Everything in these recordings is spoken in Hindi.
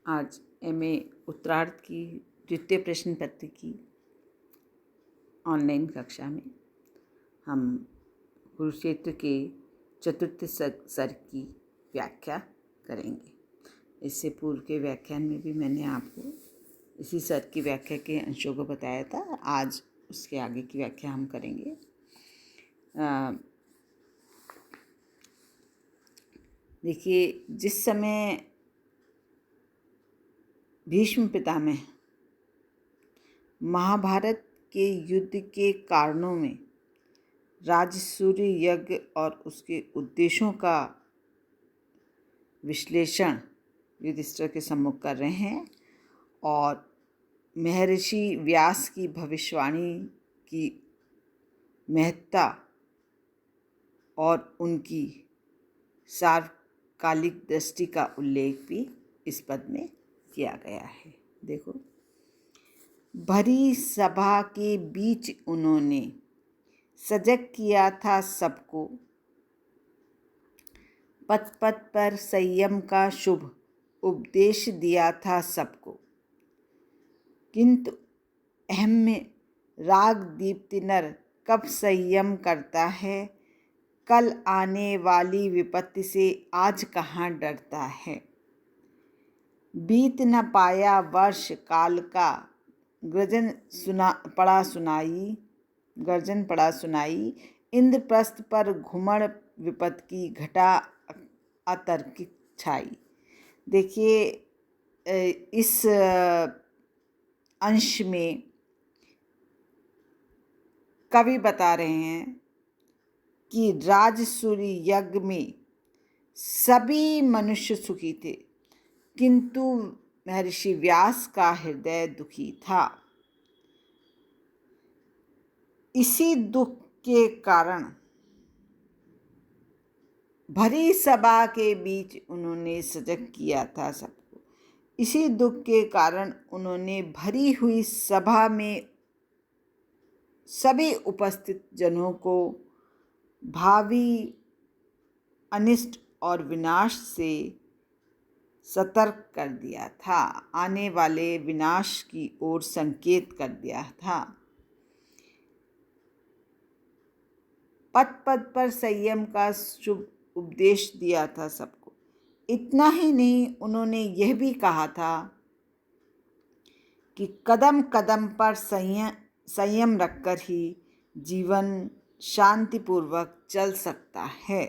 आज एमए उत्तरार्ध की द्वितीय प्रश्न पत्र की ऑनलाइन कक्षा में हम कुरुक्षेत्र के चतुर्थ सर्ग की व्याख्या करेंगे। इससे पूर्व के व्याख्यान में भी मैंने आपको इसी सर्ग की व्याख्या के अंशों को बताया था। आज उसके आगे की व्याख्या हम करेंगे। देखिए, जिस समय भीष्म पितामह महाभारत के युद्ध के कारणों में राजसूय यज्ञ और उसके उद्देश्यों का विश्लेषण युधिष्ठिर के सम्मुख कर रहे हैं और महर्षि व्यास की भविष्यवाणी की महत्ता और उनकी सार्वकालिक दृष्टि का उल्लेख भी इस पद में किया गया है। देखो, भरी सभा के बीच उन्होंने सजग किया था सबको, पथ पथ पर संयम का शुभ उपदेश दिया था सबको, किंतु अहम में राग दीप्ति नर कब संयम करता है, कल आने वाली विपत्ति से आज कहाँ डरता है। बीत न पाया वर्ष काल का गर्जन पड़ा सुनाई, इंद्रप्रस्थ पर घुमड़ विपत की घटा अतर्कित छाई। देखिए, इस अंश में कवि बता रहे हैं कि राजसूय यज्ञ में सभी मनुष्य सुखी थे, किंतु महर्षि व्यास का हृदय दुखी था। इसी दुख के कारण भरी सभा के बीच उन्होंने सजग किया था सबको। इसी दुख के कारण उन्होंने भरी हुई सभा में सभी उपस्थित जनों को भावी अनिष्ट और विनाश से सतर्क कर दिया था, आने वाले विनाश की ओर संकेत कर दिया था। पथ पथ पर संयम का शुभ उपदेश दिया था सबको। इतना ही नहीं, उन्होंने यह भी कहा था कि कदम कदम पर संयम रखकर ही जीवन शांतिपूर्वक चल सकता है।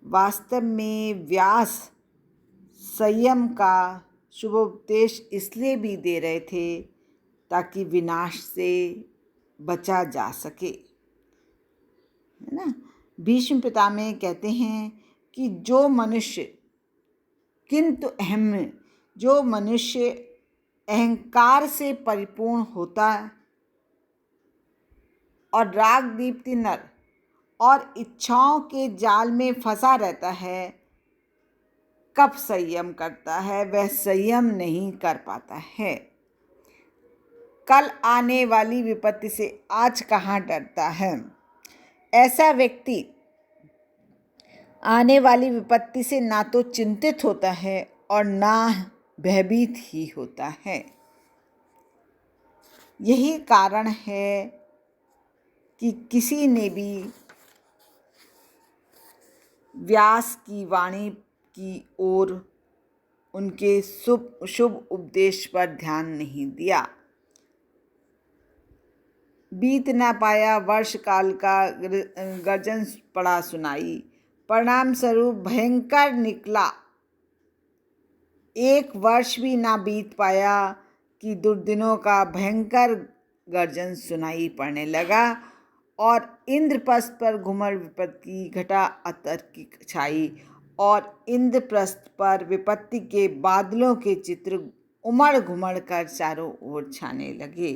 वास्तव में व्यास संयम का शुभोपदेश इसलिए भी दे रहे थे ताकि विनाश से बचा जा सके, है ना। भीष्म पितामह कहते हैं कि जो मनुष्य अहंकार से परिपूर्ण होता है और राग दीप्ति नर और इच्छाओं के जाल में फंसा रहता है, कब संयम करता है, वह संयम नहीं कर पाता है। कल आने वाली विपत्ति से आज कहाँ डरता है। ऐसा व्यक्ति आने वाली विपत्ति से ना तो चिंतित होता है और ना भयभीत ही होता है। यही कारण है कि किसी ने भी व्यास की वाणी की ओर उनके शुभ उपदेश पर ध्यान नहीं दिया। बीत न पाया वर्ष काल का गर्जन पड़ा सुनाई, परिणाम स्वरूप भयंकर निकला। एक वर्ष भी ना बीत पाया कि दुर्दिनों का भयंकर गर्जन सुनाई पड़ने लगा और इंद्रप्रस्थ पर घुमड़ विपत्ति की घटा अतर्कित छाई और इंद्रप्रस्थ पर विपत्ति के बादलों के चित्र उमड़ घुमड़ कर चारों ओर छाने लगे।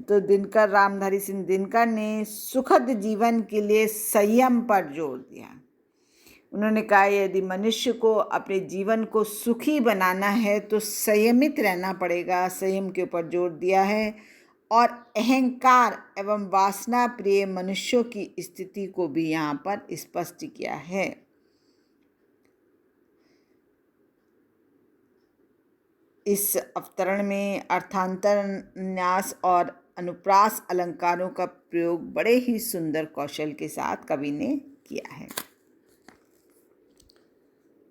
तो दिनकर रामधारी सिंह दिनकर ने सुखद जीवन के लिए संयम पर जोर दिया। उन्होंने कहा, यदि मनुष्य को अपने जीवन को सुखी बनाना है तो संयमित रहना पड़ेगा। संयम के ऊपर जोर दिया है और अहंकार एवं वासना प्रिय मनुष्यों की स्थिति को भी यहाँ पर स्पष्ट किया है। इस अवतरण में अर्थांतर, न्यास और अनुप्रास अलंकारों का प्रयोग बड़े ही सुंदर कौशल के साथ कवि ने किया है।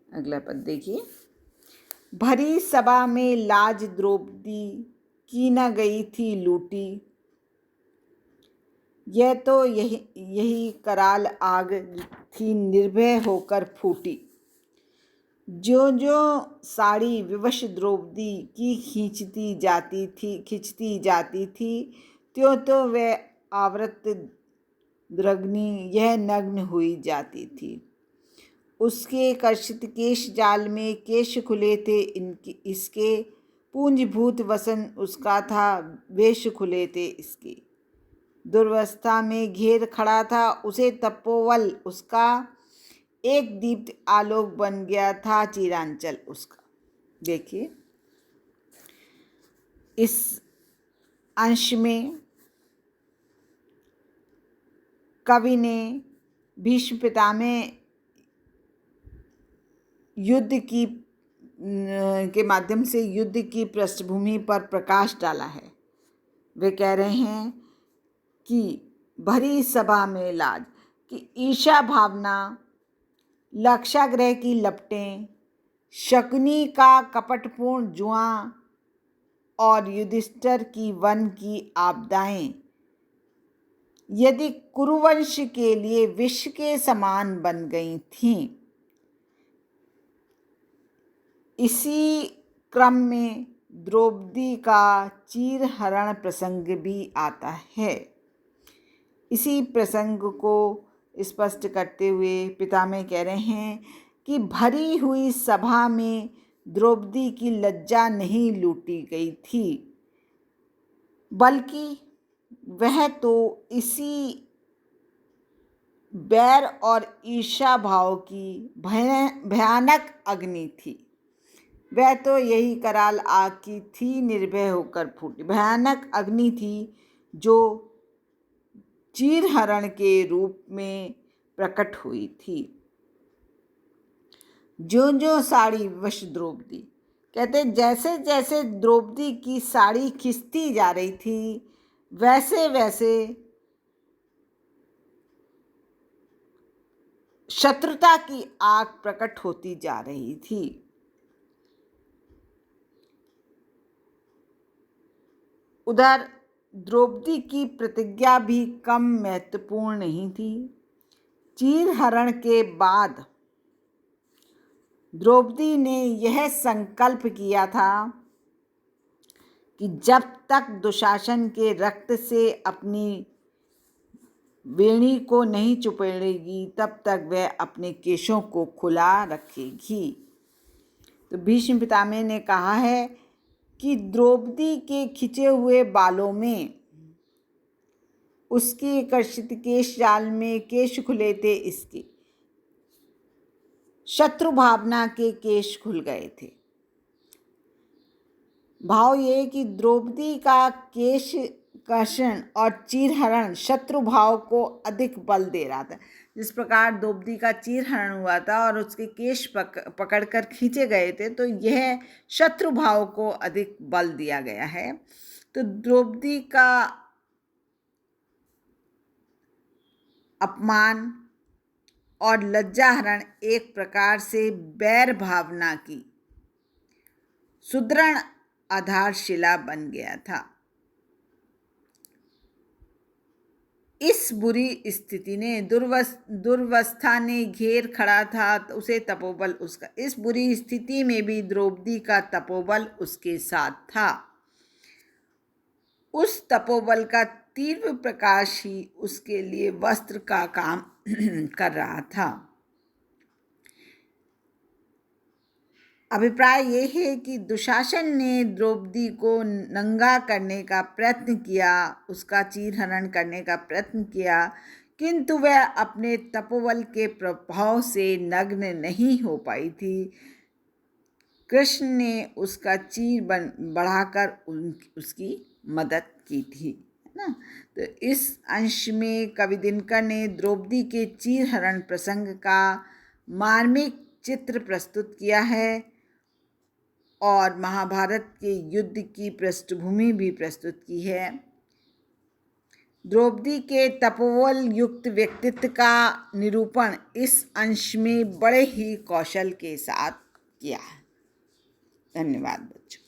अगला पद देखिए। भरी सभा में लाज द्रौपदी की न गई थी लूटी, यह तो यही कराल आग थी निर्भय होकर फूटी। जो जो साड़ी विवश द्रौपदी की खींचती जाती थी, त्यों तो वह आवृत द्रग्नी यह नग्न हुई जाती थी। उसके कर्षित केश जाल में केश खुले थे इसके, पूंजभूत वसन उसका था, वेश खुले थे इसके। दुर्वस्था में घेर खड़ा था उसे तपोवल उसका, एक दीप्त आलोक बन गया था चिरांचल उसका। देखिए, इस अंश में कवि ने भीष्म पितामह युद्ध की के माध्यम से युद्ध की पृष्ठभूमि पर प्रकाश डाला है। वे कह रहे हैं कि भरी सभा में लाज, कि ईर्ष्या भावना, लक्षाग्रह की लपटें, शकुनी का कपटपूर्ण जुआ और युधिष्ठिर की वन की आपदाएं यदि कुरुवंश के लिए विष के समान बन गई थीं। इसी क्रम में द्रौपदी का चीरहरण प्रसंग भी आता है। इसी प्रसंग को स्पष्ट करते हुए पितामह कह रहे हैं कि भरी हुई सभा में द्रौपदी की लज्जा नहीं लूटी गई थी, बल्कि वह तो इसी बैर और ईर्ष्या भाव की भयानक अग्नि थी। वह तो यही कराल आग की थी निर्भय होकर फूटी। भयानक अग्नि थी जो चीरहरण के रूप में प्रकट हुई थी। जो जो साड़ी वश द्रौपदी, कहते जैसे जैसे द्रौपदी की साड़ी खिंचती जा रही थी, वैसे वैसे शत्रुता की आग प्रकट होती जा रही थी। उधर द्रौपदी की प्रतिज्ञा भी कम महत्वपूर्ण नहीं थी। चीरहरण के बाद द्रौपदी ने यह संकल्प किया था कि जब तक दुशासन के रक्त से अपनी वेणी को नहीं चुपेड़ेगी तब तक वह अपने केशों को खुला रखेगी। तो भीष्म पितामह ने कहा है कि द्रौपदी के खिंचे हुए बालों में, उसके कर्षित केश जाल में केश खुले थे इसके, शत्रु भावना के केश खुल गए थे। भाव ये कि द्रौपदी का केश कर्षण और चीरहरण शत्रु भाव को अधिक बल दे रहा था। जिस प्रकार द्रौपदी का चीरहरण हुआ था और उसके केश पकड़कर खींचे गए थे, तो यह शत्रु भाव को अधिक बल दिया गया है। तो द्रौपदी का अपमान और लज्जाहरण एक प्रकार से बैर भावना की सुदृढ़ आधारशिला बन गया था। इस बुरी स्थिति ने दुर्वस्था ने घेर खड़ा था, तो उसे तपोबल उसका, इस बुरी स्थिति में भी द्रौपदी का तपोबल उसके साथ था। उस तपोबल का तीव्र प्रकाश ही उसके लिए वस्त्र का काम कर रहा था। अभिप्राय यह है कि दुशासन ने द्रौपदी को नंगा करने का प्रयत्न किया, उसका चीरहरण करने का प्रयत्न किया, किंतु वह अपने तपोबल के प्रभाव से नग्न नहीं हो पाई थी। कृष्ण ने उसका चीर बढ़ाकर उसकी मदद की थी, है ना। तो इस अंश में कवि दिनकर ने द्रौपदी के चीरहरण प्रसंग का मार्मिक चित्र प्रस्तुत किया है और महाभारत के युद्ध की पृष्ठभूमि भी प्रस्तुत की है। द्रौपदी के तपोबल युक्त व्यक्तित्व का निरूपण इस अंश में बड़े ही कौशल के साथ किया है। धन्यवाद बच्चों।